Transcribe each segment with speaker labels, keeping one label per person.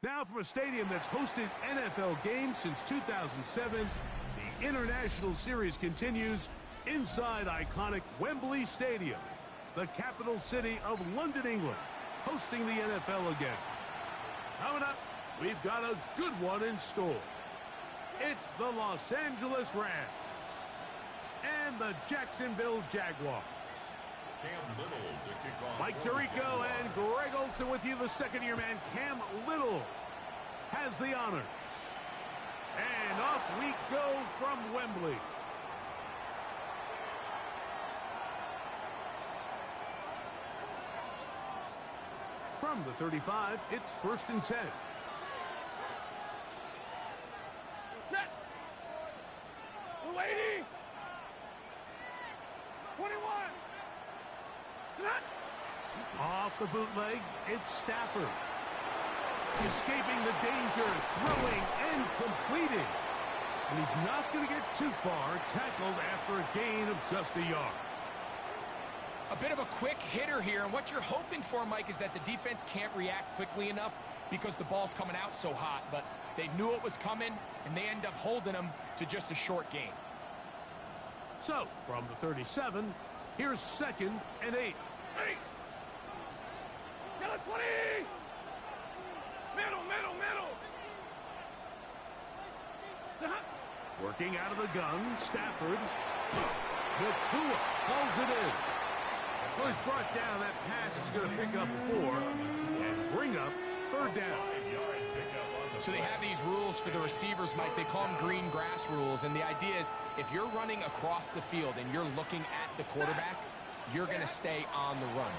Speaker 1: Now from a stadium that's hosted NFL games since 2007, the International Series continues inside iconic Wembley Stadium, the capital city of London, England, hosting the NFL again. Coming up, we've got a good one in store. It's the Los Angeles Rams and the Jacksonville Jaguars. Mike Tirico and Greg Olson with you. The second-year man, Cam Little, has the honors. And off we go from Wembley. From the 35, it's 1st and 10.
Speaker 2: Set. 80. 21.
Speaker 1: Off the bootleg, it's Stafford. Escaping the danger, throwing and completing. And he's not going to get too far, tackled after a gain of just a yard.
Speaker 3: A bit of a quick hitter here, and what you're hoping for, Mike, is that the defense can't react quickly enough because the ball's coming out so hot, but they knew it was coming, and they end up holding them to just a short gain.
Speaker 1: So, from the 37, here's 2nd and 8.
Speaker 2: Ready. Yellow 20. Middle. Stop.
Speaker 1: Working out of the gun, Stafford. Nakua pulls it in. So he's brought down. That pass is going to pick up 4 and bring up 3rd down.
Speaker 3: So they have these rules for the receivers, Mike. They call them green grass rules, and the idea is if you're running across the field and you're looking at the quarterback, you're going to stay on the run.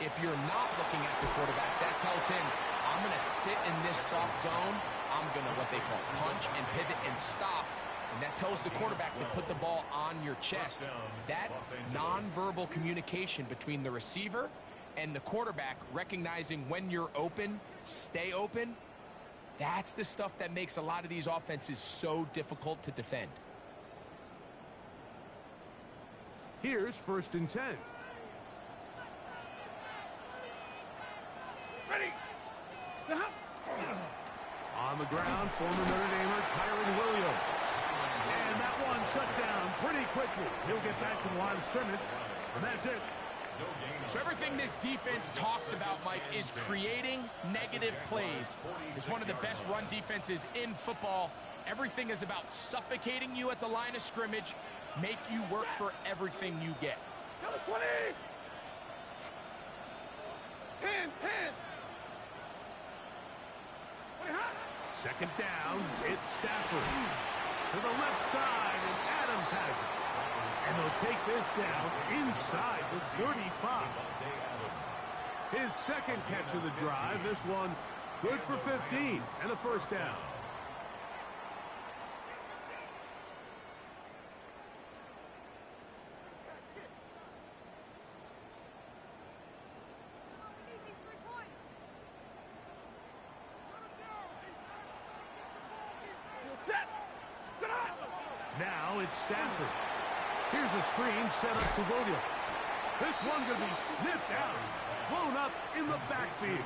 Speaker 3: If you're not looking at the quarterback, that tells him, I'm going to sit in this soft zone. I'm going to, what they call, punch and pivot and stop. And that tells the quarterback to put the ball on your chest. That nonverbal communication between the receiver and the quarterback, recognizing when you're open, stay open, that's the stuff that makes a lot of these offenses so difficult to defend.
Speaker 1: Here's 1st and 10.
Speaker 2: Ready. Stop.
Speaker 1: On the ground, former Notre Damer Kyron Williams. And that one shut down pretty quickly. He'll get back to the line of scrimmage, and that's it.
Speaker 3: So everything this defense talks about, Mike, is creating negative plays. It's one of the best run defenses in football. Everything is about suffocating you at the line of scrimmage, make you work for everything you get.
Speaker 2: 20. 10.
Speaker 1: 2nd down, it's Stafford. To the left side, and Adams has it. And they'll take this down inside the 35. His 2nd catch of the drive. This one good for 15 and a 1st down.
Speaker 2: Set.
Speaker 1: Now it's Stafford. Here's a screen set up to Williams. This one going to be sniffed out, blown up in the backfield.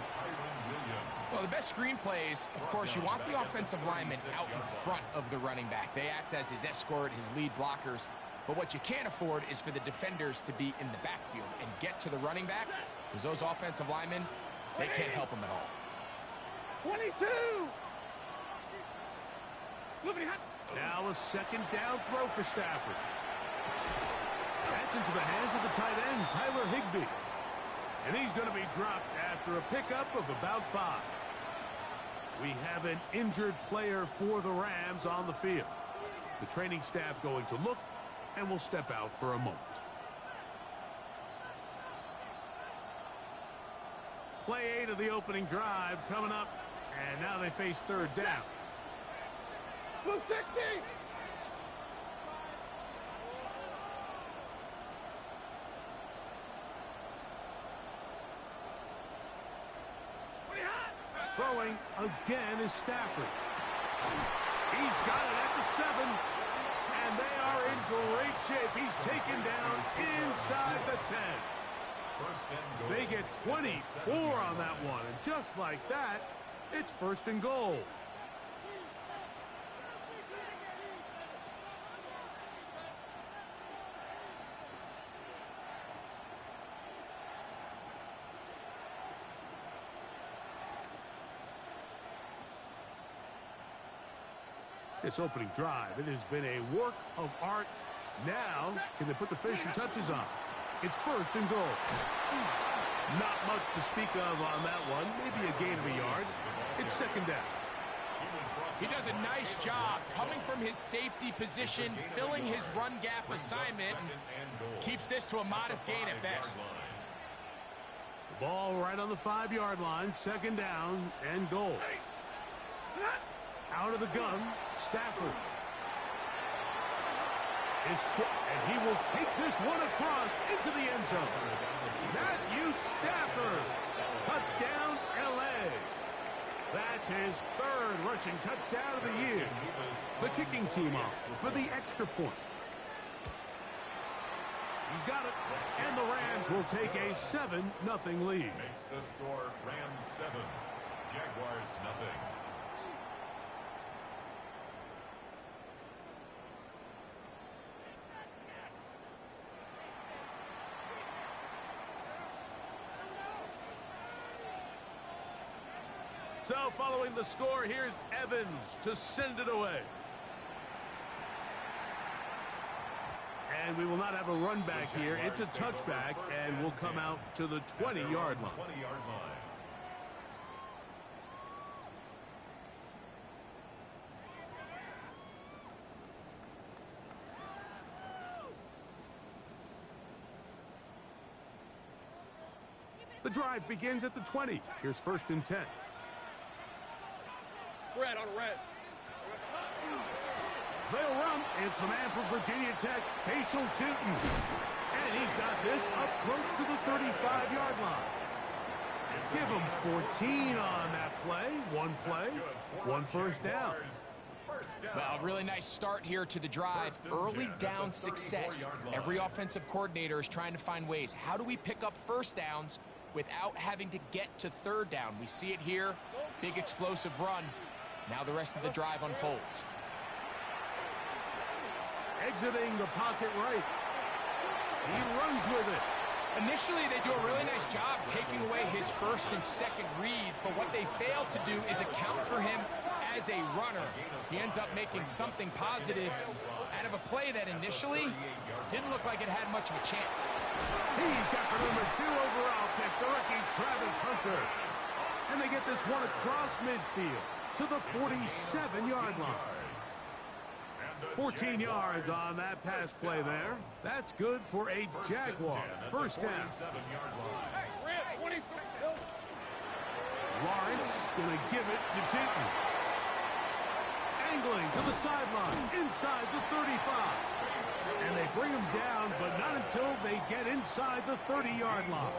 Speaker 3: Well, the best screen plays, of course, you want the offensive lineman out in front of the running back. They act as his escort, his lead blockers. But what you can't afford is for the defenders to be in the backfield and get to the running back, because those offensive linemen, they can't help him at all.
Speaker 2: 22.
Speaker 1: Now a 2nd down throw for Stafford. That's into the hands of the tight end, Tyler Higbee. And he's going to be dropped after a pickup of about 5. We have an injured player for the Rams on the field. The training staff going to look and will step out for a moment. Play 8 of the opening drive coming up, and now they face 3rd down.
Speaker 2: Blue 60.
Speaker 1: Throwing again is Stafford. He's got it at the 7, and they are in great shape. He's taken down inside the 10. They get 24 on that one, and just like that, It's first and goal. This opening drive, it has been a work of art. Now, can they put the finishing touches on? It's first and goal. Not much to speak of on that one. Maybe a gain of a yard. It's second down.
Speaker 3: He does a nice job coming from his safety position, filling his run gap assignment, and keeps this to a modest gain at best.
Speaker 1: The ball right on the 5-yard line. Second down and goal. Out of the gun, Stafford. And he will take this one across into the end zone. Matthew Stafford. Touchdown, L.A. That's his third rushing touchdown of the year. The kicking team off for the extra point. He's got it. And the Rams will take a 7-0 lead.
Speaker 4: Makes the score Rams 7, Jaguars 0.
Speaker 1: So following the score, here's Evans to send it away. And we will not have a run back here. It's a touchback, and we'll come out to the 20-yard line. The drive begins at the 20. Here's first and 10.
Speaker 2: Red on red.
Speaker 1: They'll run. It's the man from Virginia Tech, Facial Tootin. And he's got this up close to the 35-yard line. Give him 14 on that play. One first down.
Speaker 3: Well, really nice start here to the drive. Early down success. Every offensive coordinator is trying to find ways. How do we pick up first downs without having to get to third down? We see it here. Big explosive run. Now the rest of the drive unfolds.
Speaker 1: Exiting the pocket right. He runs with it.
Speaker 3: Initially, they do a really nice job taking away his first and second reads, but what they fail to do is account for him as a runner. He ends up making something positive out of a play that initially didn't look like it had much of a chance.
Speaker 1: He's got the number 2 overall pick, the rookie Travis Hunter. And they get this one across midfield to the 47-yard line. 14 yards on that pass play there. That's good for a Jaguar first down. Lawrence going to give it to Tootin. Angling to the sideline, inside the 35. And they bring him down, but not until they get inside the 30-yard line.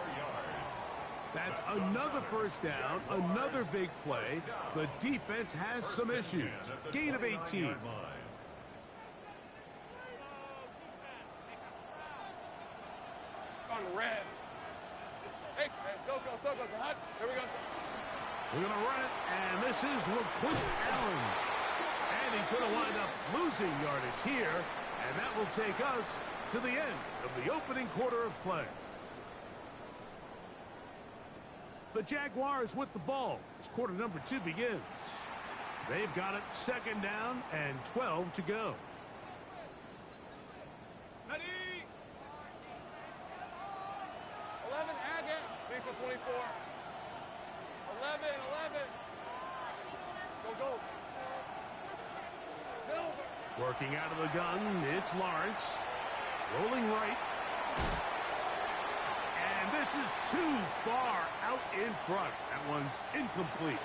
Speaker 1: That's another first down, another big play. The defense has some issues. Gain of 18.
Speaker 2: On red. Hey, Soko, hot. Here we go.
Speaker 1: We're going to run it, and this is LaQuint Allen. And he's going to wind up losing yardage here, and that will take us to the end of the opening quarter of play. The Jaguars with the ball as quarter number 2 begins. They've got it second down and 12 to go.
Speaker 2: Ready? 11, Agate. Diesel 24. 11. Go. Silver.
Speaker 1: Working out of the gun, it's Lawrence. Rolling right. And this is too far out in front. That one's incomplete.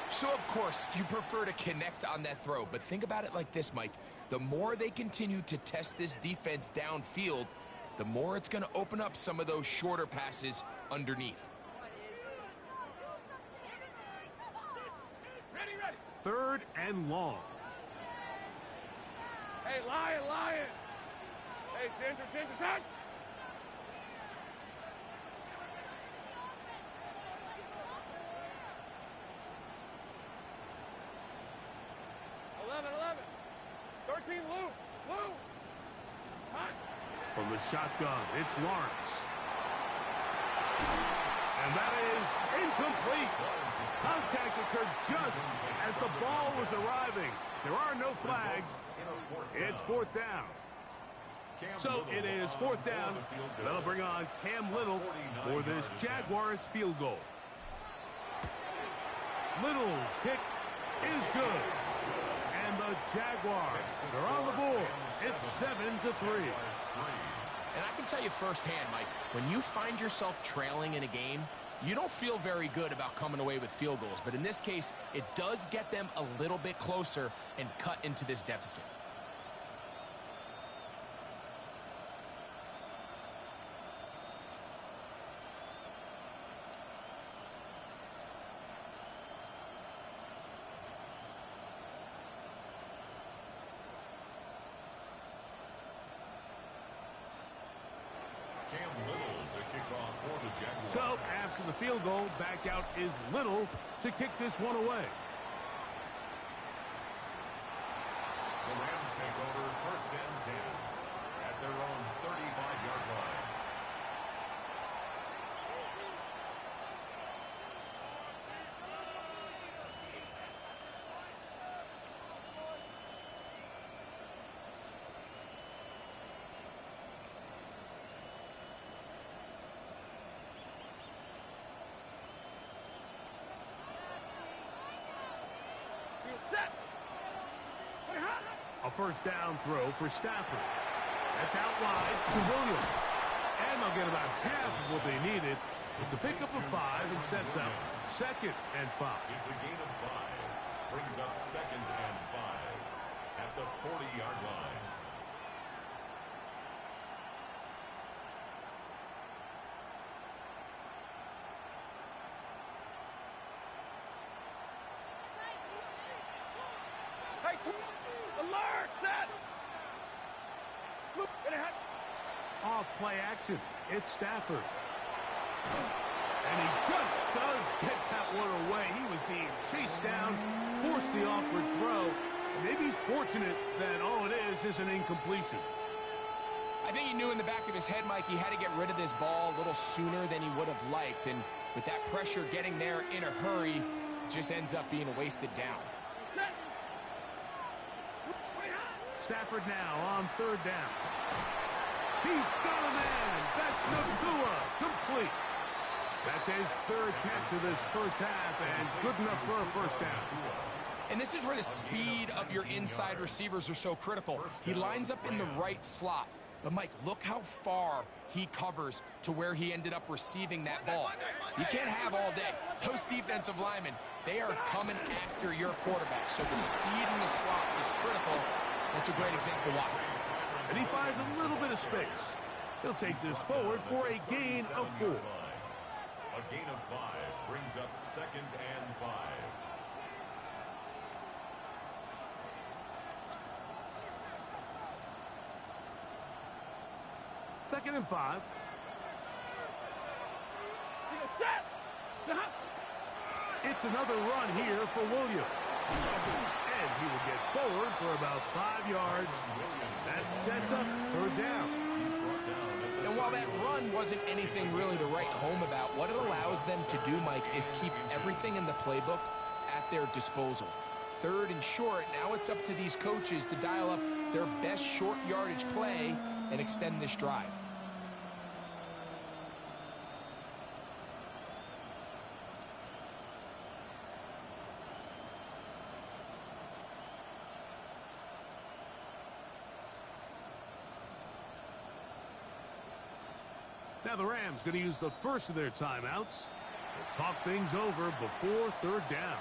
Speaker 3: So, of course, you prefer to connect on that throw, but think about it like this, Mike. The more they continue to test this defense downfield, the more it's going to open up some of those shorter passes underneath.
Speaker 2: Ready.
Speaker 1: Third and long.
Speaker 2: Hey, Lion. Hey, Ginger, tag.
Speaker 1: from the shotgun. It's Lawrence. And that is incomplete. Contact occurred just as the ball was arriving. There are no flags. It's fourth down. So it is fourth down. That'll bring on Cam Little for this Jaguars field goal. Little's kick is good. And the Jaguars are on the board. It's 7-3.
Speaker 3: And I can tell you firsthand, Mike, when you find yourself trailing in a game, you don't feel very good about coming away with field goals. But in this case, it does get them a little bit closer and cut into this deficit.
Speaker 1: So, after the field goal, back out is Little to kick this one away.
Speaker 4: The Rams take over first and 10 at their own 35-yard line.
Speaker 1: A first down throw for Stafford. That's out wide to Williams. And they'll get about half of what they needed. It's a pickup of 5 and sets up 2nd and 5.
Speaker 4: It's a gain of 5. Brings up 2nd and 5 at the 40-yard line.
Speaker 1: Off play action. It's Stafford. And he just does get that one away. He was being chased down, forced the awkward throw. Maybe he's fortunate that all it is an incompletion.
Speaker 3: I think he knew in the back of his head, Mike, he had to get rid of this ball a little sooner than he would have liked. And with that pressure getting there in a hurry, it just ends up being a wasted down.
Speaker 1: Stafford now on third down. He's got a man. That's Nakua. Complete. That's his third catch of this first half, and good enough for a first down.
Speaker 3: And this is where the speed of your inside receivers are so critical. He lines up in the right slot. But, Mike, look how far he covers to where he ended up receiving that ball. You can't have all day. Those defensive linemen, they are coming after your quarterback. So the speed in the slot is critical. That's a great example why.
Speaker 1: And he finds a little bit of space. He'll take this forward for a gain of 4.
Speaker 4: A gain of 5 brings up 2nd and 5.
Speaker 1: Second and 5. It's another run here for Williams. And he will get forward for about 5 yards. That sets up third down.
Speaker 3: And while that run wasn't anything really to write home about, what it allows them to do, Mike, is keep everything in the playbook at their disposal. Third and short, now it's up to these coaches to dial up their best short yardage play and extend this drive.
Speaker 1: Now the Rams going to use the first of their timeouts to talk things over before third down.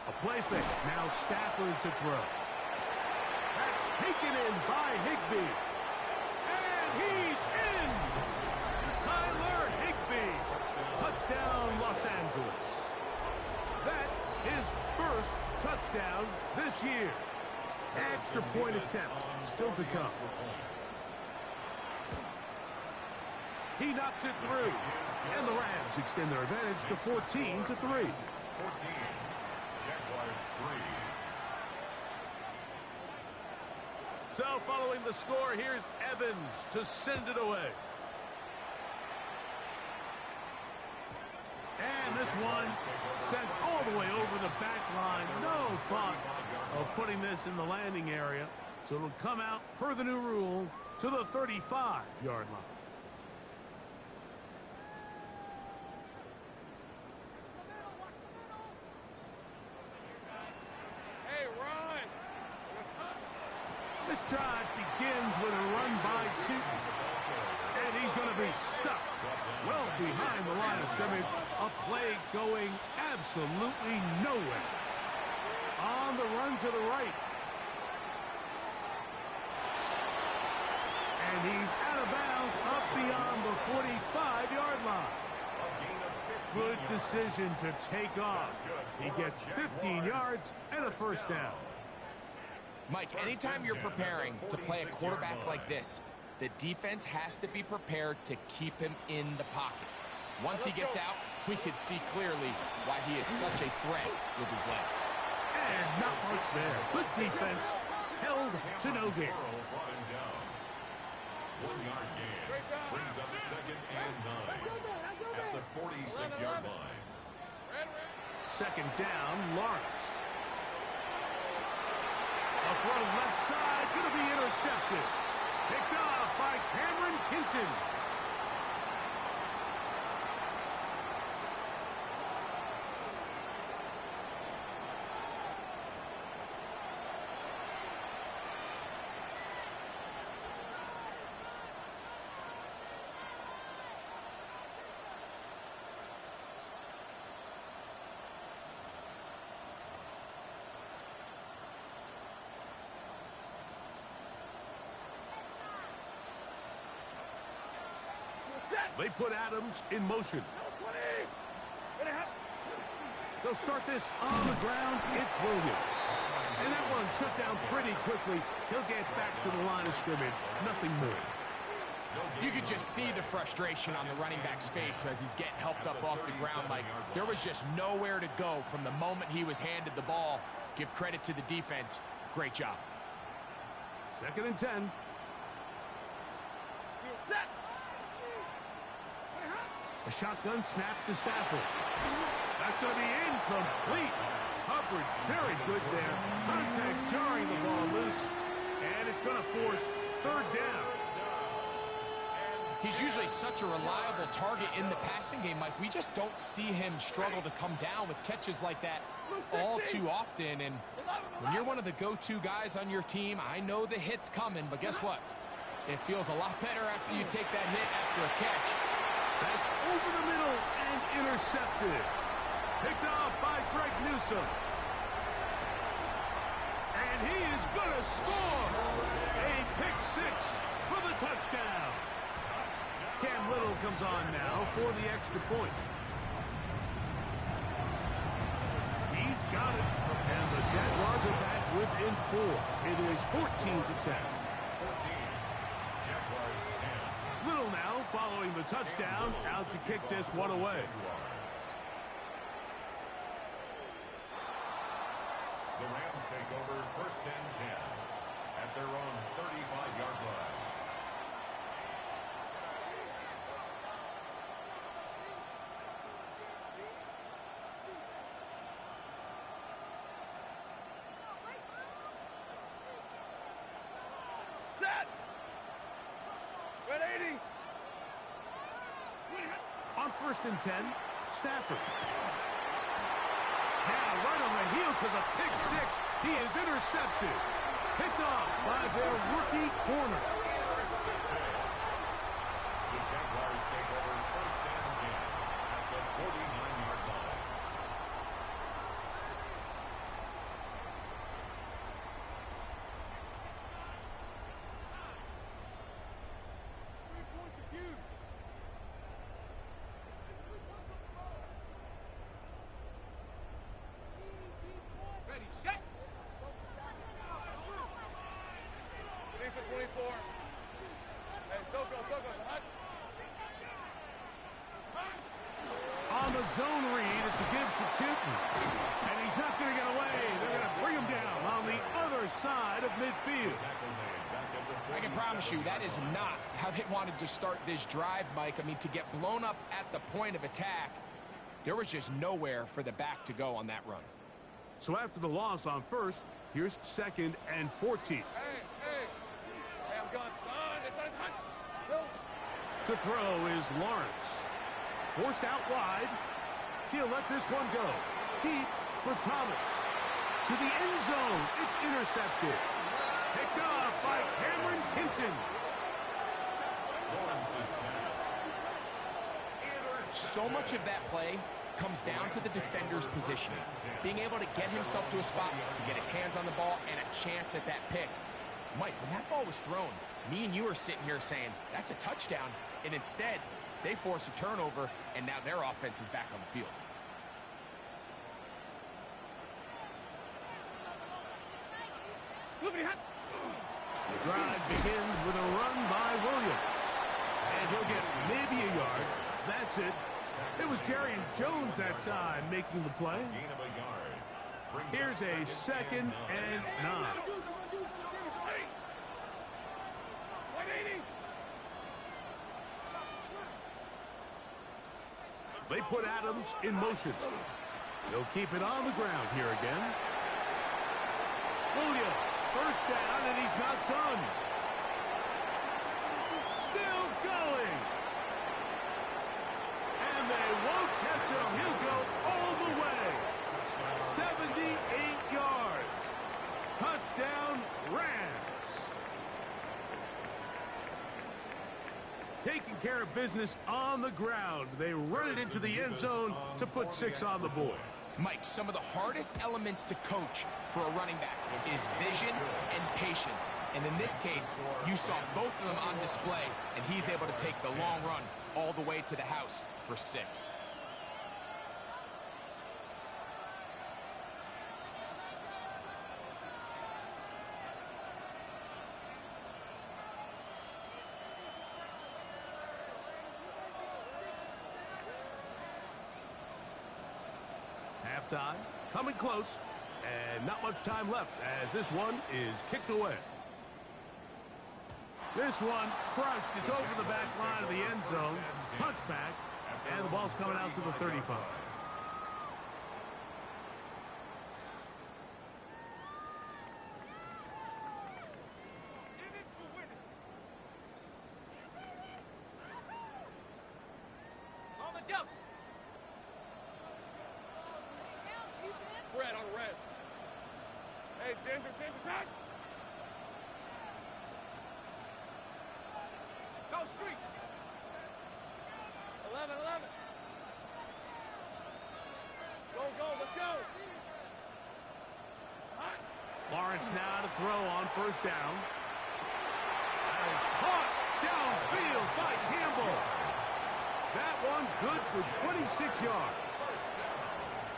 Speaker 1: A play fake. Now Stafford to throw. That's taken in by Higbee. And he's in! Tyler Higbee. Touchdown, Los Angeles. That is first touchdown this year. Extra point attempt still to come. He knocks it through. And the Rams extend their advantage to 14-3.
Speaker 4: 14. Jaguars 3.
Speaker 1: So following the score, here's Evans to send it away. And this one sent all the way over the back line. No thought of putting this in the landing area. So it'll come out per the new rule to the 35-yard line.
Speaker 2: Hey, run!
Speaker 1: This drive begins with a run by two. And he's going to be stuck well behind the line of scrimmage. A play going absolutely nowhere. On the run to the right. And he's out of bounds up beyond the 45-yard line. Good decision to take off. He gets 15 yards and a first down.
Speaker 3: Mike, anytime you're preparing to play a quarterback like this, the defense has to be prepared to keep him in the pocket. Once he gets out, we can see clearly why he is such a threat with his legs.
Speaker 1: And not much there. Good defense. Held to no gain.
Speaker 4: 1 yard gain. Brings up 2nd and 9 at the 46-yard line.
Speaker 1: Second down, Lawrence. A throw left side, going to be intercepted. Picked off by Cameron Kinchen. They put Adams in motion. They'll start this on the ground. It's Williams. And that one shut down pretty quickly. He'll get back to the line of scrimmage. Nothing more.
Speaker 3: You could just see the frustration on the running back's face as he's getting helped up off the ground. Like, there was just nowhere to go from the moment he was handed the ball. Give credit to the defense. Great job.
Speaker 1: 2nd and 10. A shotgun snap to Stafford. That's going to be incomplete. Coverage very good there. Contact jarring the ball loose. And it's going to force 3rd down.
Speaker 3: He's usually such a reliable target in the passing game, Mike. We just don't see him struggle to come down with catches like that all too often. And when you're one of the go-to guys on your team, I know the hit's coming, but guess what? It feels a lot better after you take that hit after a catch.
Speaker 1: That's over the middle and intercepted. Picked off by Greg Newsome. And he is going to score. A pick 6 for the touchdown. Cam Little comes on now for the extra point. He's got it. And the Jaguars are back within 4. It is 14-10. Little now following the touchdown, out to kick this one away.
Speaker 4: The Rams take over 1st and 10 at their own 35-yard line.
Speaker 1: On 1st and 10, Stafford. Now right on the heels of the pick 6, he is intercepted. Picked off by their rookie corner.
Speaker 4: The Jaguars take over 1st and 10 at the 49-yard line.
Speaker 1: zone read. It's a give to Tipton. And he's not going to get away. They're going to bring him down on the other side of midfield.
Speaker 3: I can promise you that is not how they wanted to start this drive, Mike. I mean, to get blown up at the point of attack, there was just nowhere for the back to go on that run.
Speaker 1: So after the loss on first, here's 2nd and 14.
Speaker 2: Hey, I'm gone.
Speaker 1: To throw is Lawrence. Forced out wide. He'll let this one go. Deep for Thomas. To the end zone. It's intercepted. Picked off by Cameron Hinton.
Speaker 3: So much of that play comes down to the defender's positioning. Being able to get himself to a spot, to get his hands on the ball, and a chance at that pick. Mike, when that ball was thrown, me and you are sitting here saying, that's a touchdown. And instead, they force a turnover, and now their offense is back on the field.
Speaker 1: The drive begins with a run by Williams. And he'll get maybe a yard. That's it. It was Darian Jones that time making the play. Here's a 2nd and 9. They put Adams in motion. He'll keep it on the ground here again. Williams, first down, and he's not done. Still going. And they won't catch him. He'll go all the way. 78 yards. Touchdown, Rams. Taking care of business on the ground. They run it into the end zone to put 6 on the board.
Speaker 3: Mike, some of the hardest elements to coach for a running back is vision and patience. And in this case, you saw both of them on display, and he's able to take the long run all the way to the house for 6.
Speaker 1: Halftime, coming close, and not much time left as this one is kicked away. This one crushed. It's over the back line of the end zone. Touchback, and the ball's coming out to the 35.
Speaker 2: Red on red. Hey, Ginger, tag. Go street. 11. Go, let's go. Hot.
Speaker 1: Lawrence now to throw on first down. That is caught downfield by Campbell. That one good for 26 yards.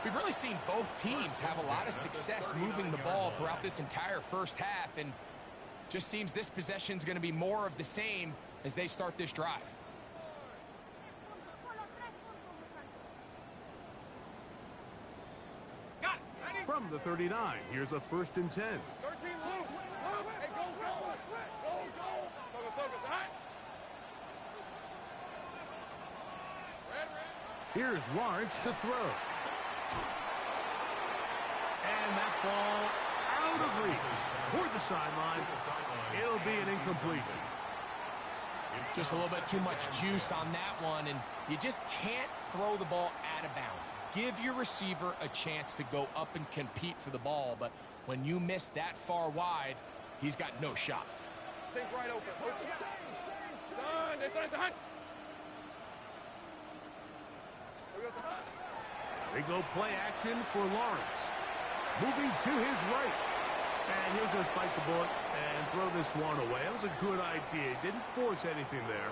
Speaker 3: We've really seen both teams have a lot of success moving the ball throughout this entire first half, and just seems this possession is going to be more of the same as they start this drive.
Speaker 1: From the 39, here's a 1st and 10.
Speaker 2: 13, move. Hey, go. Soga, hot. Red.
Speaker 1: Here's Lawrence to throw. And that ball out of reach toward the sideline. It'll be an incompletion.
Speaker 3: Just a little bit too much juice on that one, and you just can't throw the ball out of bounds. Give your receiver a chance to go up and compete for the ball, but when you miss that far wide, he's got no shot.
Speaker 2: Take right open. Son.
Speaker 1: They go play action for Lawrence. Moving to his right. And he'll just bite the bullet and throw this one away. That was a good idea. He didn't force anything there.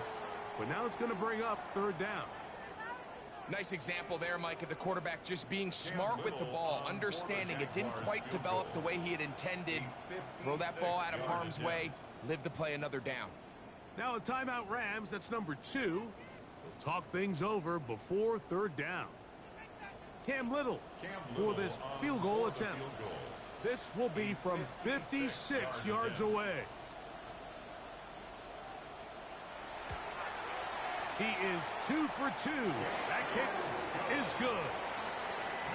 Speaker 1: But now it's going to bring up 3rd down.
Speaker 3: Nice example there, Mike, of the quarterback just being smart with the ball, understanding it didn't quite develop the way he had intended. Throw that ball out of harm's way, live to play another down.
Speaker 1: Now a timeout Rams, that's number 2. We'll talk things over before 3rd down. Cam Little for this field goal attempt. This will be from 56 yards away. He is 2 for 2. That kick is good.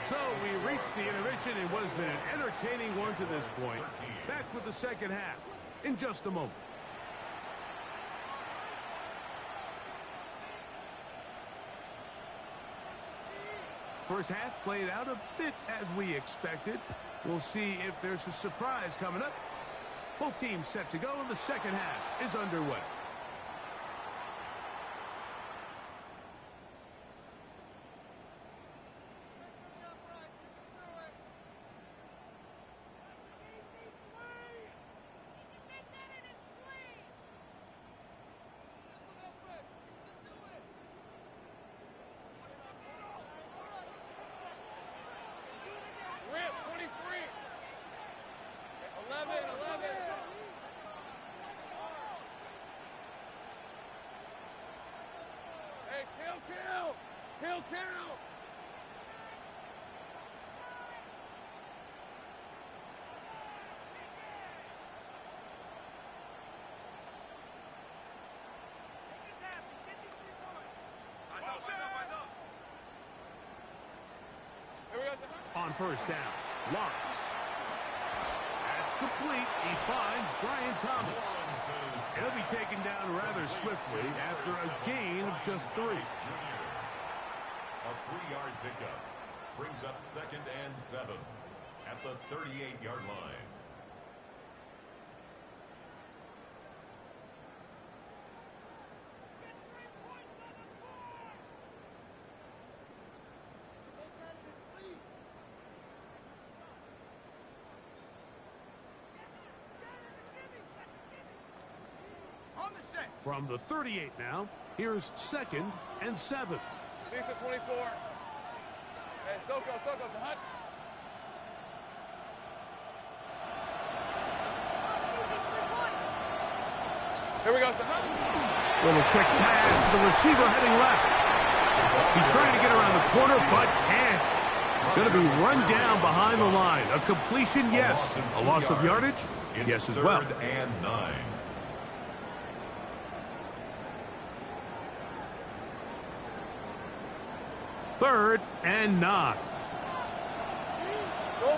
Speaker 1: So we reach the intermission in what has been an entertaining one to this point. Back with the second half in just a moment. First half played out a bit as we expected. We'll see if there's a surprise coming up. Both teams set to go, and the second half is underway.
Speaker 2: Kill!
Speaker 1: On first down, Lawrence. That's complete. He finds Brian Thomas. He'll be taken down rather swiftly after a gain of just 3.
Speaker 4: A 3-yard pickup brings up 2nd and 7 at the 38-yard line.
Speaker 1: From the 38 now, here's 2nd and 7.
Speaker 2: Lisa 24. Hey, Soko, Hunt. Here we go, Hunt.
Speaker 1: Little quick pass to the receiver heading left. He's trying to get around the corner, but can't. Going to be run down behind the line. A completion, yes. A loss of yardage, yes as well.
Speaker 4: 3rd and 9.
Speaker 1: Third and 9.
Speaker 2: Go!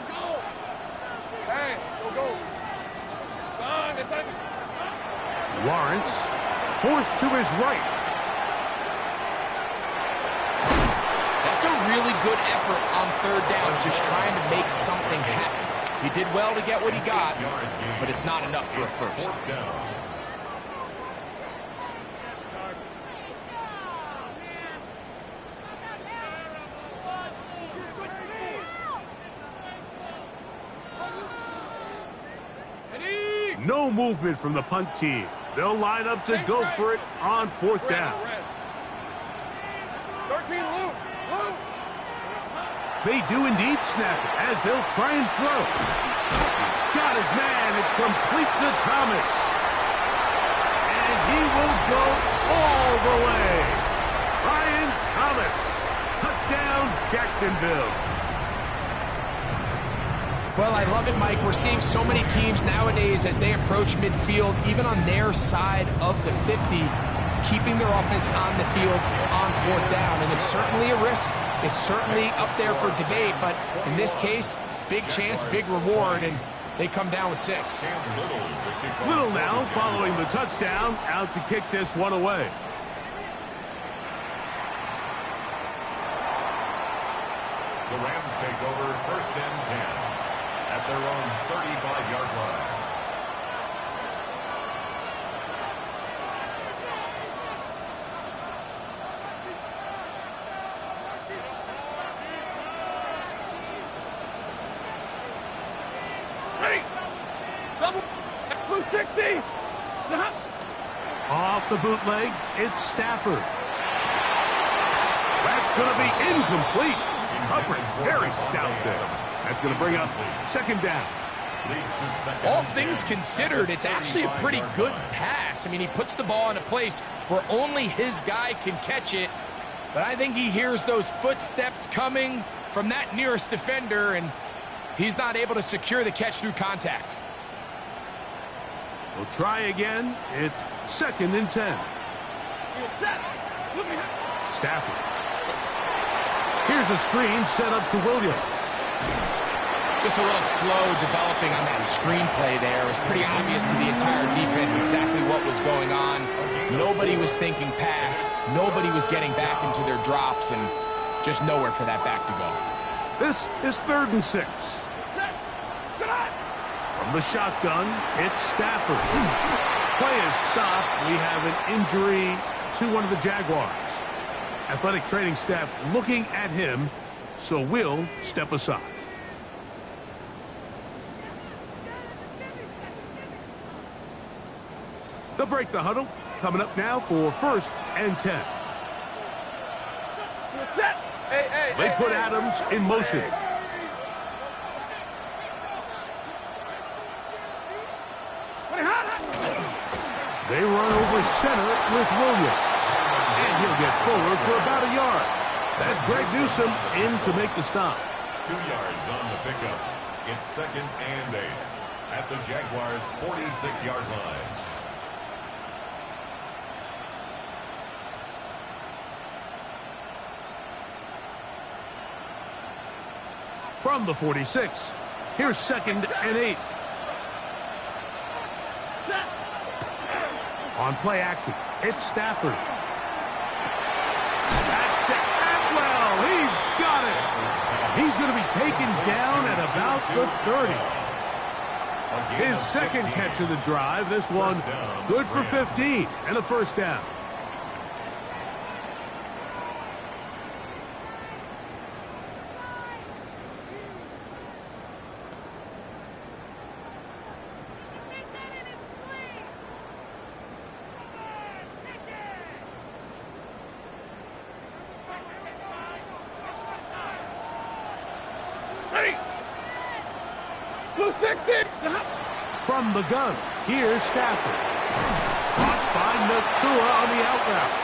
Speaker 2: Hey, go!
Speaker 1: Lawrence forced to his right.
Speaker 3: That's a really good effort on 3rd down, just trying to make something happen. He did well to get what he got, but it's not enough for a first.
Speaker 1: No movement from the punt team. They'll line up to go for it on 4th down.
Speaker 2: 13, Luke.
Speaker 1: They do indeed snap it as they'll try and throw. He's got his man. It's complete to Thomas. And he will go all the way. Brian Thomas. Touchdown, Jacksonville.
Speaker 3: Well, I love it, Mike. We're seeing so many teams nowadays as they approach midfield, even on their side of the 50, keeping their offense on the field on 4th down. And it's certainly a risk. It's certainly up there for debate. But in this case, big chance, big reward, and they come down with 6.
Speaker 1: Little now following the touchdown, out to kick this one away.
Speaker 4: The Rams take over 1st and 10. At their own 35-yard line.
Speaker 2: Ready. Double. Blue 60.
Speaker 1: Off the bootleg, it's Stafford. That's going to be incomplete. Coverage very stout there. That's going to bring up 2nd down.
Speaker 3: All things considered, it's actually a pretty good pass. I mean, he puts the ball in a place where only his guy can catch it. But I think he hears those footsteps coming. from that nearest defender, and he's not able to secure the catch through contact.
Speaker 1: We'll try again. It's 2nd and 10. Stafford. Here's a screen set up to Williams.
Speaker 3: Just a little slow developing on that screenplay there. It was pretty obvious to the entire defense exactly what was going on. Nobody was thinking pass. Nobody was getting back into their drops, and just nowhere for that back to go.
Speaker 1: This is 3rd and 6. From the shotgun, it's Stafford. Play is stopped. We have an injury to one of the Jaguars. Athletic training staff looking at him, so we'll step aside. They'll break the huddle. Coming up now for 1st and 10. They put Adams in motion. They run over center with Williams. And he'll get forward for about a yard. That's Greg Newsome in to make the stop.
Speaker 4: 2 yards on the pickup. It's 2nd and 8 at the Jaguars' 46-yard line.
Speaker 1: From the 46, here's 2nd and 8. On play action, it's Stafford. That's to Atwell. He's got it. He's going to be taken down at about the 30. His 2nd catch of the drive. This one good for 15 and a 1st down. From the gun, here's Stafford. Caught by Nakua on the out route.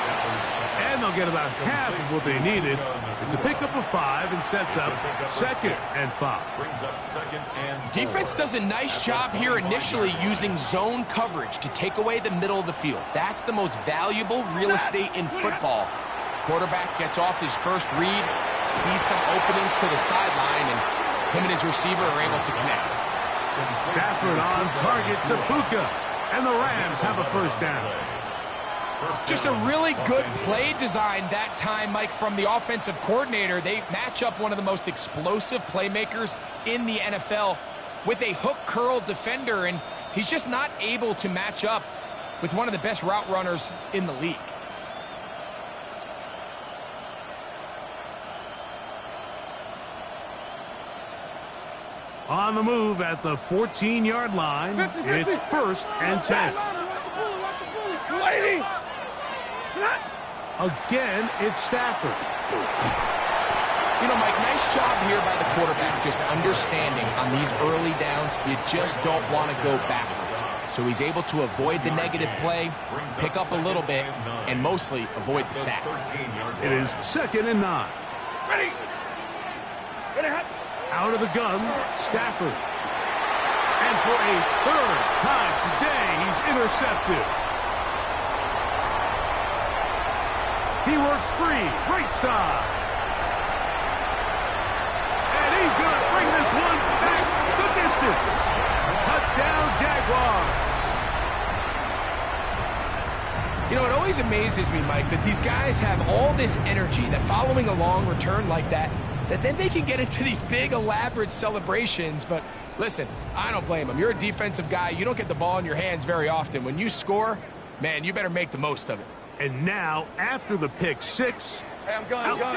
Speaker 1: And they'll get about half of what they needed. It's a pickup of 5 and sets up 2nd and 5.
Speaker 4: Brings up 2nd and 4.
Speaker 3: Defense does a nice job here initially using zone coverage to take away the middle of the field. That's the most valuable real estate in football. Quarterback gets off his first read, sees some openings to the sideline, and him and his receiver are able to connect.
Speaker 1: Stafford on target to Puka, and the Rams have a 1st down.
Speaker 3: Just a really good play design that time, Mike, from the offensive coordinator. They match up one of the most explosive playmakers in the NFL with a hook curl defender, and he's just not able to match up with one of the best route runners in the league.
Speaker 1: On the move at the 14-yard line, it's 1st and 10. Again, it's Stafford.
Speaker 3: You know, Mike, nice job here by the quarterback, just understanding on these early downs, you just don't want to go backwards. So he's able to avoid the negative play, pick up a little bit, and mostly avoid the sack.
Speaker 1: It is 2nd and 9. Out of the gun, Stafford. And for a 3rd time today, he's intercepted. He works free, right side. And he's going to bring this one back the distance. Touchdown, Jaguars.
Speaker 3: You know, it always amazes me, Mike, that these guys have all this energy, that following a long return like that then they can get into these big, elaborate celebrations. But listen, I don't blame them. You're a defensive guy. You don't get the ball in your hands very often. When you score, man, you better make the most of it.
Speaker 1: And now, after the pick 6, out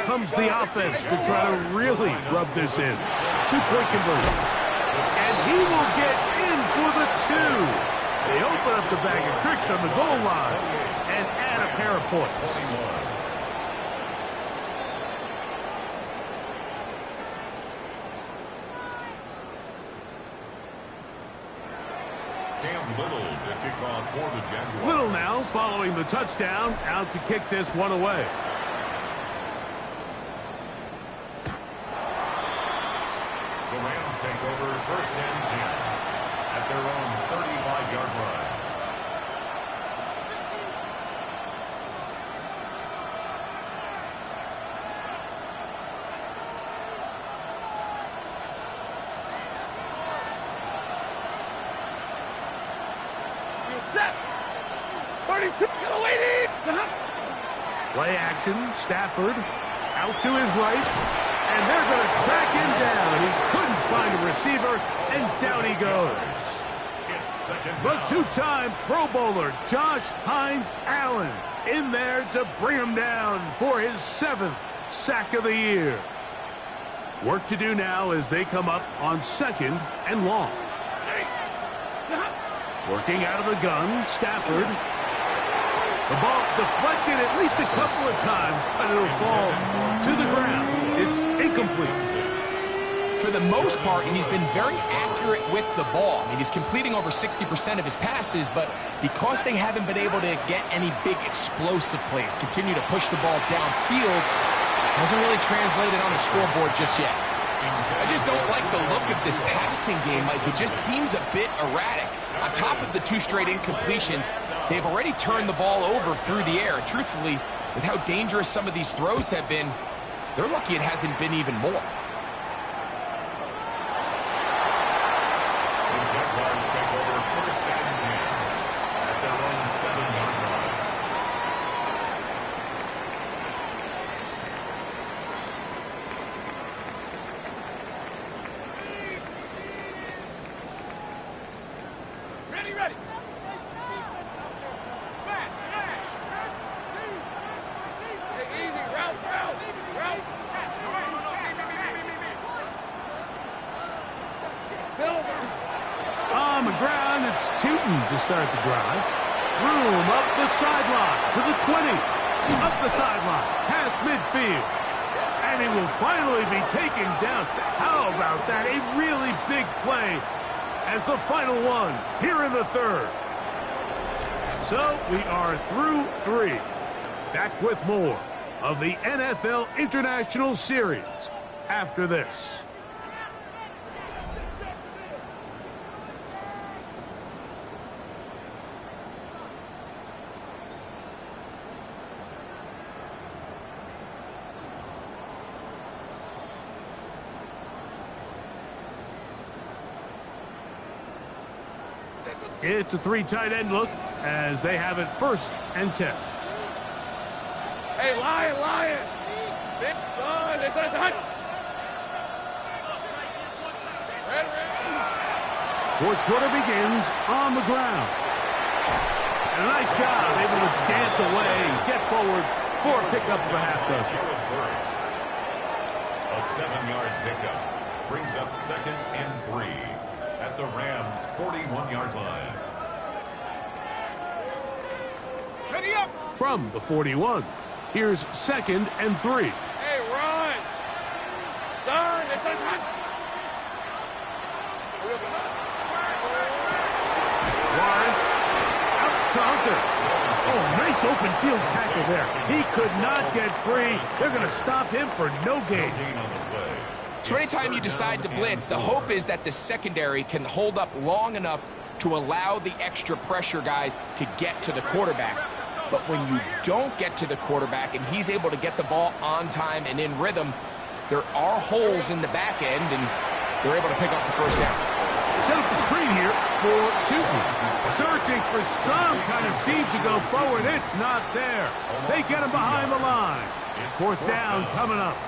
Speaker 1: comes the offense to try to really rub this in. 2-point conversion. And he will get in for the 2. They open up the bag of tricks on the goal line and add a pair of points. Little now, following the touchdown, out to kick this one away.
Speaker 4: take over first and 10 at their own 35-yard line.
Speaker 1: Play action, Stafford out to his right, and they're going to track him down. He couldn't find a receiver, and down he goes. The two-time Pro Bowler, Josh Hines Allen, in there to bring him down for his 7th sack of the year. Work to do now as they come up on 2nd and long. Working out of the gun, Stafford. The ball deflected at least a couple of times, but it'll fall to the ground. It's incomplete.
Speaker 3: For the most part, he's been very accurate with the ball. I mean, he's completing over 60% of his passes, but because they haven't been able to get any big explosive plays, continue to push the ball downfield, hasn't really translated on the scoreboard just yet. I just don't like the look of this passing game, Mike. It just seems a bit erratic. On top of the 2 straight incompletions, they've already turned the ball over through the air. Truthfully, with how dangerous some of these throws have been, they're lucky it hasn't been even more.
Speaker 4: The Jaguars take over first and 10 at their own 7-yard line.
Speaker 2: Ready.
Speaker 1: On the ground, it's Tootin to start the drive. Room up the sideline to the 20. Up the sideline, past midfield. And he will finally be taken down. How about that? A really big play as the final one here in the 3rd. So we are through 3. Back with more of the NFL International Series after this. It's a 3 tight end look as they have it 1st and 10.
Speaker 2: Hey, Lion! Big son, it's on.
Speaker 1: Fourth quarter begins on the ground. And a nice job, able to dance away, get forward for a pickup of a half dozen.
Speaker 4: A 7-yard pickup brings up 2nd and 3 at the Rams' 41-yard line.
Speaker 2: Ready up!
Speaker 1: From the 41, here's 2nd and 3.
Speaker 2: Hey, run! Turn! It's on.
Speaker 1: Lawrence out to Hunter. Oh, nice open field tackle there. He could not get free. They're going to stop him for no gain.
Speaker 3: So anytime you decide to blitz, the hope is that the secondary can hold up long enough to allow the extra pressure guys to get to the quarterback. But when you don't get to the quarterback and he's able to get the ball on time and in rhythm, there are holes in the back end, and they're able to pick up the 1st down.
Speaker 1: Set up the screen here for Tootin. Searching for some kind of seed to go forward. It's not there. They get him behind the line. 4th down coming up.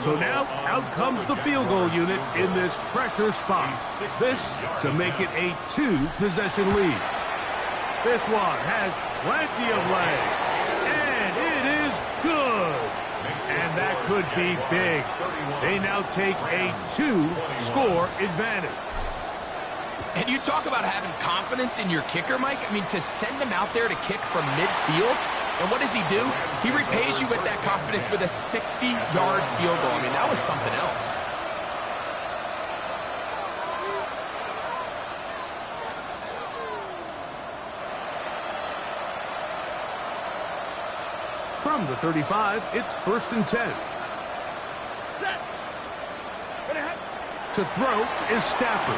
Speaker 1: So now, out comes the field goal unit in this pressure spot. This to make it a 2-possession lead. This one has plenty of leg. And it is good. And that could be big. They now take a 2-score advantage.
Speaker 3: And you talk about having confidence in your kicker, Mike. I mean, to send him out there to kick from midfield, and what does he do? He repays you with that confidence with a 60-yard field goal. I mean, that was something else.
Speaker 1: From the 35, it's 1st and 10. To throw is Stafford.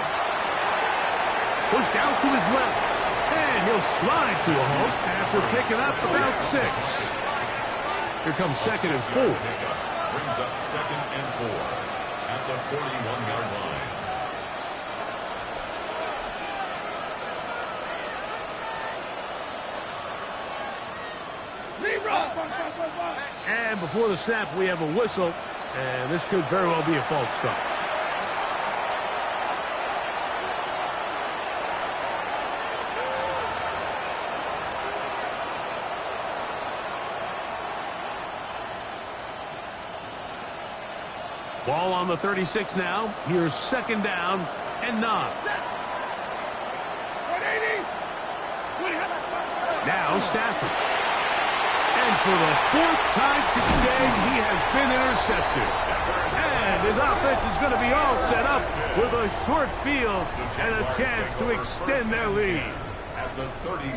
Speaker 1: Pushed out to his left. And he'll slide to a halt after picking up about 6. Here comes 2nd and 4.
Speaker 4: Brings up 2nd and 4 at the 41-yard line.
Speaker 1: And before the snap, we have a whistle. And this could very well be a false start. Ball on the 36 now. Here's 2nd down and 9. Now Stafford. And for the 4th time today, he has been intercepted. And his offense is going to be all set up with a short field and a chance to extend their lead.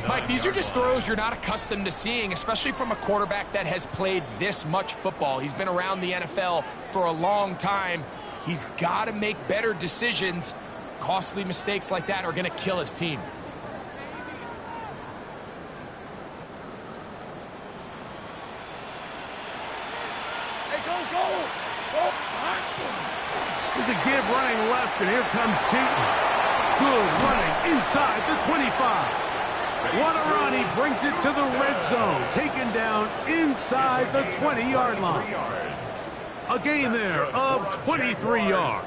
Speaker 3: Mike, these are just throws you're not accustomed to seeing, especially from a quarterback that has played this much football. He's been around the NFL for a long time. He's got to make better decisions. Costly mistakes like that are going to kill his team.
Speaker 1: There's a give running left, and here comes Cheaton. Good running inside the 25. What a run. He brings it to the red zone. Taken down inside the 20-yard line. A gain there of 23 yards.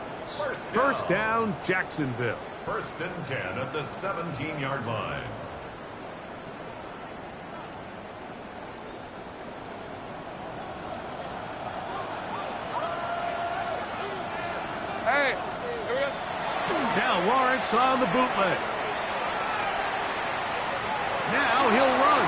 Speaker 1: First down, Jacksonville.
Speaker 4: 1st and 10 at the 17-yard line.
Speaker 2: Hey, here we go.
Speaker 1: Now Lawrence on the bootleg. Now he'll run.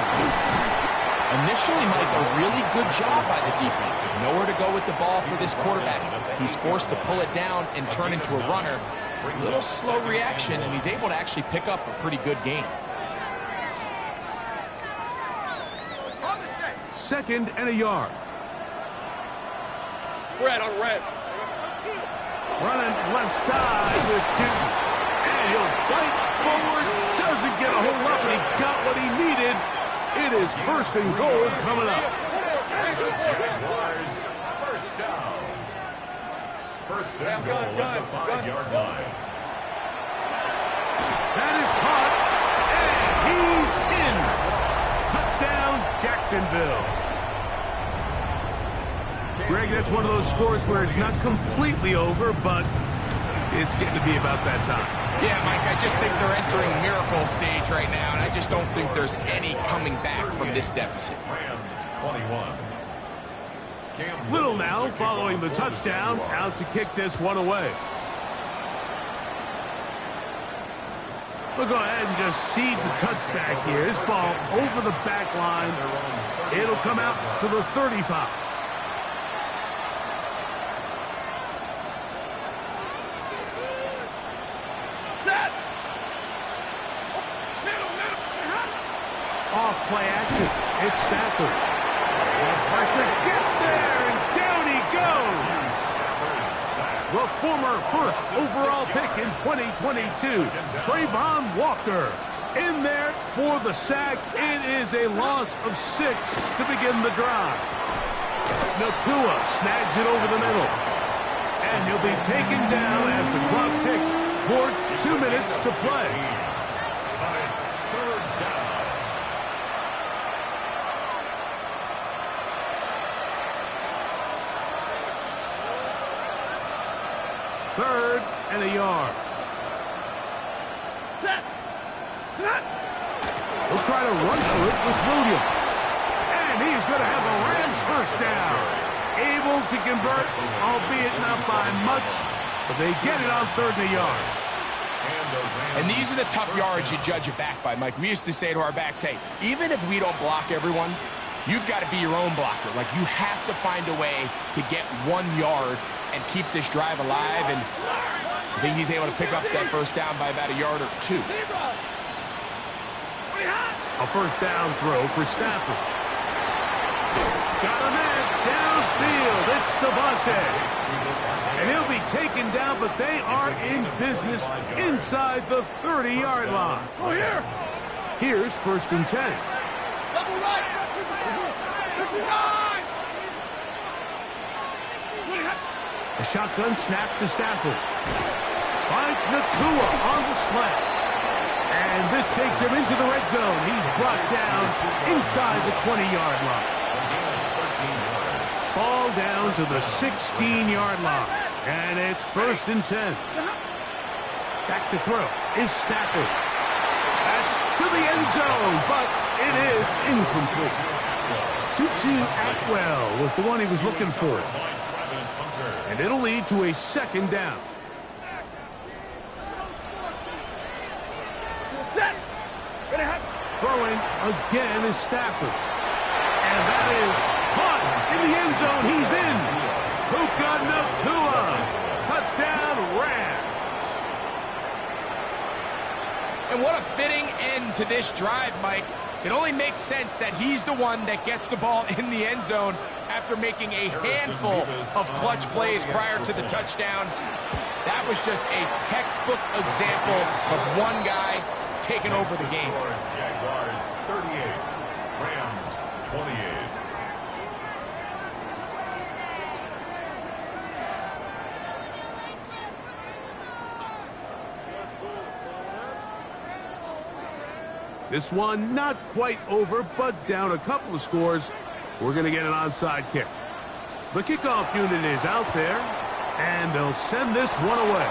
Speaker 3: Initially, Mike, a really good job by the defense. Nowhere to go with the ball for this quarterback. He's forced to pull it down and turn into a runner. A little slow reaction, and he's able to actually pick up a pretty good gain.
Speaker 1: 2nd and a yard.
Speaker 2: Red on red.
Speaker 1: Running left side with Cheaton. And he'll fight forward. Doesn't get a hold up, and he got what he needed. It is 1st and goal coming up.
Speaker 4: Jaguars, 1st down. 1st and goal at the 5-yard line.
Speaker 1: That is caught, and he's in. Touchdown, Jacksonville. Greg, that's one of those scores where it's not completely over, but it's getting to be about that time.
Speaker 3: Yeah, Mike, I just think they're entering miracle stage right now, and I just don't think there's any coming back from this deficit.
Speaker 4: Rams, 21.
Speaker 1: Little now following the touchdown, out to kick this one away. We'll go ahead and just cede the touchback here. This ball over the back line. It'll come out to the 35. Off play action. It's Stafford. And pressure gets there, and down he goes. The former 1st overall pick in 2022, Trayvon Walker, in there for the sack. It is a loss of 6 to begin the drive. Nakua snags it over the middle. And he'll be taken down as the clock ticks towards 2 minutes to play.
Speaker 4: But it's 3rd down.
Speaker 1: 3rd and a yard. We'll try to run through it with Williams. And he's going to have a Rams 1st down. Able to convert, albeit not by much, but they get it on 3rd and a yard.
Speaker 3: And these are the tough yards you judge it back by, Mike. We used to say to our backs, hey, even if we don't block everyone, you've got to be your own blocker. Like, you have to find a way to get 1 yard and keep this drive alive, and I think he's able to pick up that 1st down by about a yard or 2.
Speaker 1: A 1st down throw for Stafford. Got a man downfield. It's DOTT. Duarte. And he'll be taken down, but they are in business inside the 30-yard line.
Speaker 2: Oh, here.
Speaker 1: Here's 1st and 10.
Speaker 2: Double right. 59.
Speaker 1: A shotgun snap to Stafford. Finds Nakua on the slant. And this takes him into the red zone. He's brought down inside the 20-yard line. Ball down to the 16-yard line. And it's 1st and 10. Back to throw is Stafford. That's to the end zone, but it is incomplete. Tutu Atwell was the one he was looking for. And it'll lead to a 2nd down. Throwing again is Stafford. And that is caught in the end zone. He's in. Puka Nakua. Touchdown, Rams.
Speaker 3: And what a fitting end to this drive, Mike. It only makes sense that he's the one that gets the ball in the end zone after making a handful of clutch plays prior to the touchdown. That was just a textbook example of one guy taking over the game.
Speaker 4: Jaguars 38, Rams 28.
Speaker 1: This one not quite over, but down a couple of scores. We're going to get an onside kick. The kickoff unit is out there, and they'll send this one away.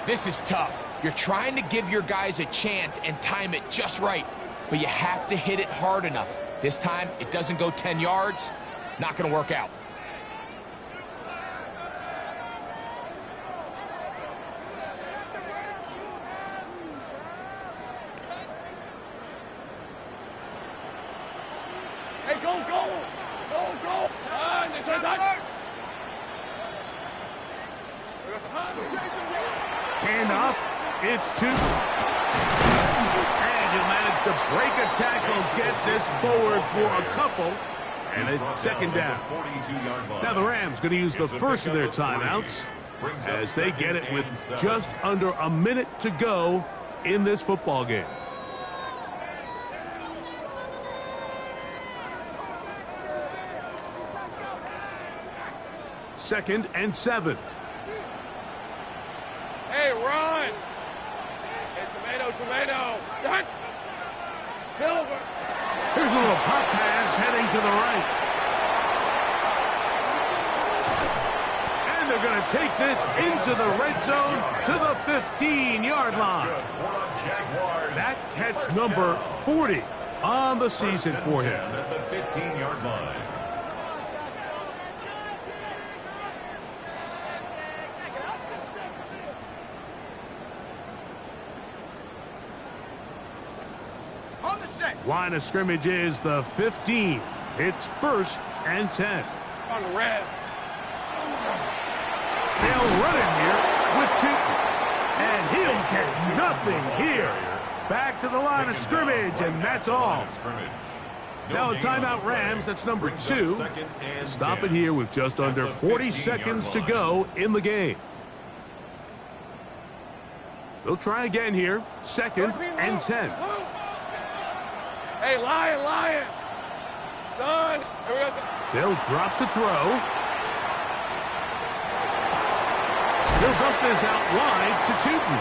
Speaker 3: This is tough. You're trying to give your guys a chance and time it just right, but you have to hit it hard enough. This time, it doesn't go 10 yards. Not going to work out.
Speaker 2: Hey, go, go. Go, go.
Speaker 1: Handoff. It's two. And he'll manage to break a tackle, get this forward for a couple, and it's 2nd down. Now the Rams going to use the first of their timeouts as they get it with just under a minute to go in this football game. Second and 7.
Speaker 2: Hey, run. Hey, tomato. Done. Silver.
Speaker 1: Here's a little pop pass heading to the right. And they're going to take this into the red zone to the 15-yard line. That catch number 40 on the season for him.
Speaker 4: At the 15-yard line.
Speaker 1: Line of scrimmage is the 15. It's 1st and 10.
Speaker 2: On the Rams.
Speaker 1: They'll run it here with Tootin. And he'll get nothing here. Back to the line of scrimmage, and that's all. Now a timeout Rams, that's number 2. Stop it here with just under 40 seconds to go in the game. They'll try again here. 2nd and 10.
Speaker 2: Hey, Lion. Son.
Speaker 1: They'll drop to throw. He'll dump this out wide to Tootin.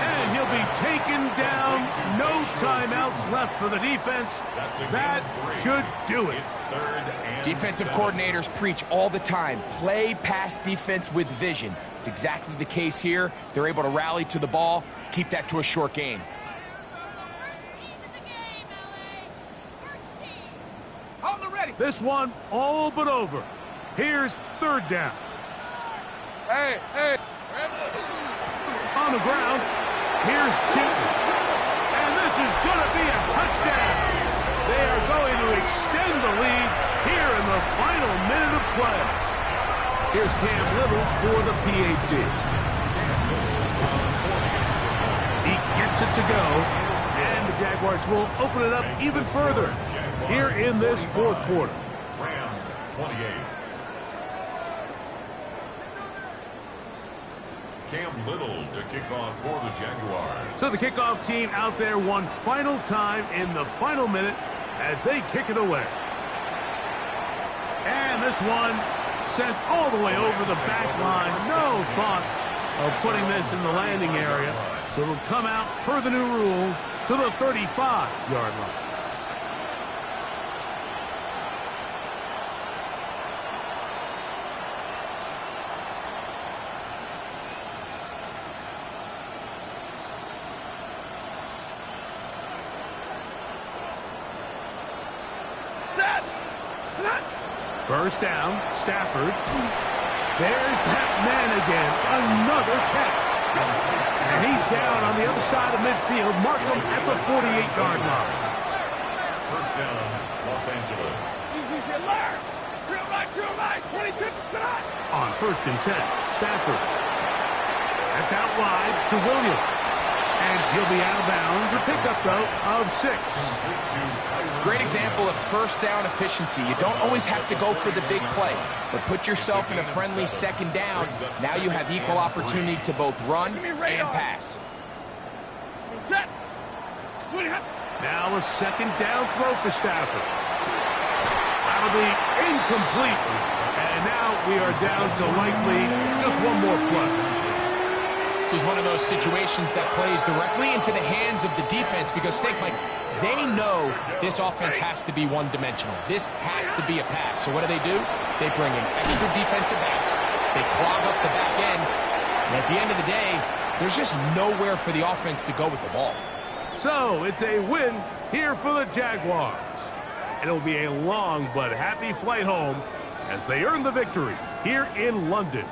Speaker 1: And he'll be taken down. No timeouts left for the defense. That should do it.
Speaker 3: Defensive coordinators preach all the time. Play pass defense with vision. It's exactly the case here. They're able to rally to the ball, keep that to a short gain.
Speaker 1: This one all but over. Here's 3rd down.
Speaker 2: Hey.
Speaker 1: On the ground, here's Tootin. And this is going to be a touchdown. They are going to extend the lead here in the final minute of play. Here's Cam Little for the PAT. He gets it to go, and the Jaguars will open it up even further here in this 4th quarter.
Speaker 4: Rams 28, Cam Little to kick off for the Jaguars.
Speaker 1: So the kickoff team out there one final time in the final minute as they kick it away. And this one sent all the way over the back line. No thought of putting this in the landing area. So it'll come out per the new rule to the 35-yard line. First down, Stafford. There's that man again. Another catch. And he's down on the other side of midfield. Mark him at the 48-yard line.
Speaker 4: First down, Los Angeles.
Speaker 1: On first and 10, Stafford. That's out wide to Williams. And he'll be out of bounds. A pickup, though, of 6.
Speaker 3: Great example of first down efficiency. You don't always have to go for the big play, but put yourself in a friendly second down. Now you have equal opportunity to both run and pass.
Speaker 1: Now a second down throw for Stafford. That'll be incomplete. And now we are down to likely just one more play.
Speaker 3: This is one of those situations that plays directly into the hands of the defense because, think, Mike, they know this offense has to be one-dimensional. This has to be a pass. So what do? They bring in extra defensive backs. They clog up the back end. And at the end of the day, there's just nowhere for the offense to go with the ball.
Speaker 1: So it's a win here for the Jaguars. And it'll be a long but happy flight home as they earn the victory here in London.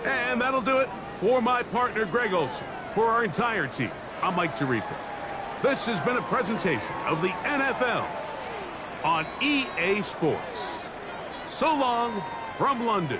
Speaker 1: And that'll do it for my partner, Greg Olson. For our entire team, I'm Mike Tirico. This has been a presentation of the NFL on EA Sports. So long from London.